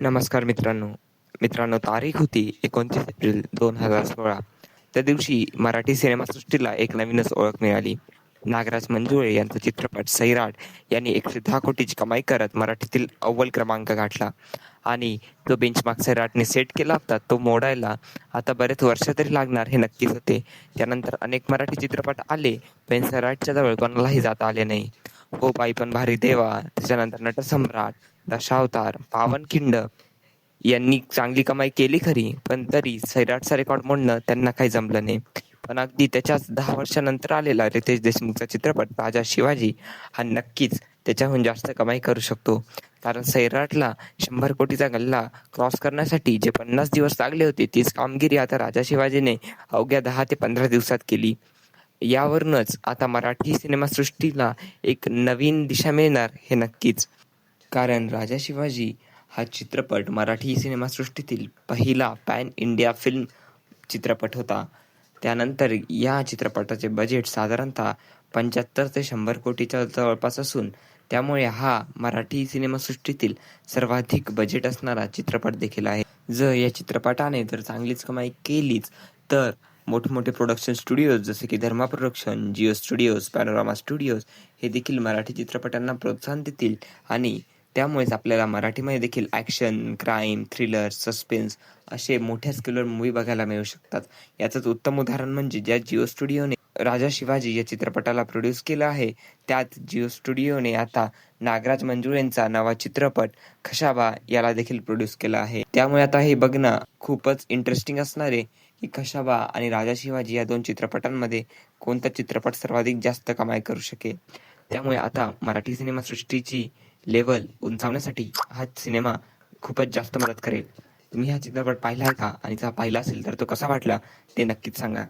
नमस्कार मित्रांनो, तारीख होती 29 एप्रिल 2016. त्या दिवशी मराठी सिनेमासृष्टीला एक नवीनच ओळख मिळाली. नागराज मंजुळे यांचा चित्रपट सैराट यांनी 110 कोटीची कमाई करत मराठीतील अव्वल क्रमांक गाठला आणि जो बेंचमार्क सैराटने सेट केला होता तो मोडायला आता बरेच वर्ष तरी लागणार हे नक्कीच होते. त्यानंतर अनेक मराठी चित्रपट आले, पण सैराटच्या जवळ कोणालाही जाता आले नाही. हो बाई पण भारी देवा, त्याच्यानंतर नटसम्राट, दशावतार, पावनखिंड यांनी चांगली कमाई केली खरी, पण तरी सैराटचा रेकॉर्ड मोडणं त्यांना काही जमलं नाही. पण अगदी त्याच्याच 10 वर्षानंतर आलेला रितेश देशमुखचा चित्रपट राजा शिवाजी हा नक्कीच त्याच्याहून जास्त कमाई करू शकतो. कारण सैराटला 100 कोटीचा गल्ला क्रॉस करण्यासाठी जे 50 दिवस लागले होते, तीच कामगिरी आता राजा शिवाजीने अवघ्या 10 ते 15 दिवसात केली. यावरूनच आता मराठी सिनेमासृष्टीला एक नवीन दिशा मिळणार हे नक्कीच. कारण राजा शिवाजी हा चित्रपट मराठी सिनेमासृष्टीतील पहिला पॅन इंडिया फिल्म चित्रपट होता. त्यानंतर या चित्रपटाचे बजेट साधारणतः 75 ते 100 कोटीच्या जवळपास असून त्यामुळे हा मराठी सिनेमासृष्टीतील सर्वाधिक बजेट असणारा चित्रपट देखील आहे. जर या चित्रपटाने जर चांगलीच कमाई केलीच तर मोठमोठे प्रोडक्शन स्टुडिओज जसे की Dharma production, Jio studios, Panorama studios हे देखील मराठी चित्रपटांना प्रोत्साहन देतील आणि त्यामुळेच आपल्याला मराठीमध्ये देखील ॲक्शन, क्राईम, थ्रिलर, सस्पेन्स असे मोठ्या स्केलवर मूव्ही बघायला मिळू शकतात. याचंच उत्तम उदाहरण म्हणजे ज्या जिओ स्टुडिओने राजा शिवाजी या चित्रपटाला प्रोड्यूस केलं आहे, त्यात जिओ स्टुडिओने आता नागराज मंजुळेंचा नवा चित्रपट खशाबा याला देखील प्रोड्यूस केला आहे. त्यामुळे आता हे बघणं खूपच इंटरेस्टिंग असणार आहे की खशाबा आणि राजा शिवाजी या 2 चित्रपटांमध्ये कोणता चित्रपट सर्वाधिक जास्त कमाई करू शकेल. त्यामुळे आता मराठी सिनेमासृष्टीची लेव्हल उंचावण्यासाठी हा सिनेमा खूपच जास्त मदत करेल. तुम्ही हा चित्रपट पाहिला आहे का? आणि जर पाहिला असेल तर तो कसा वाटला ते नक्कीच सांगा.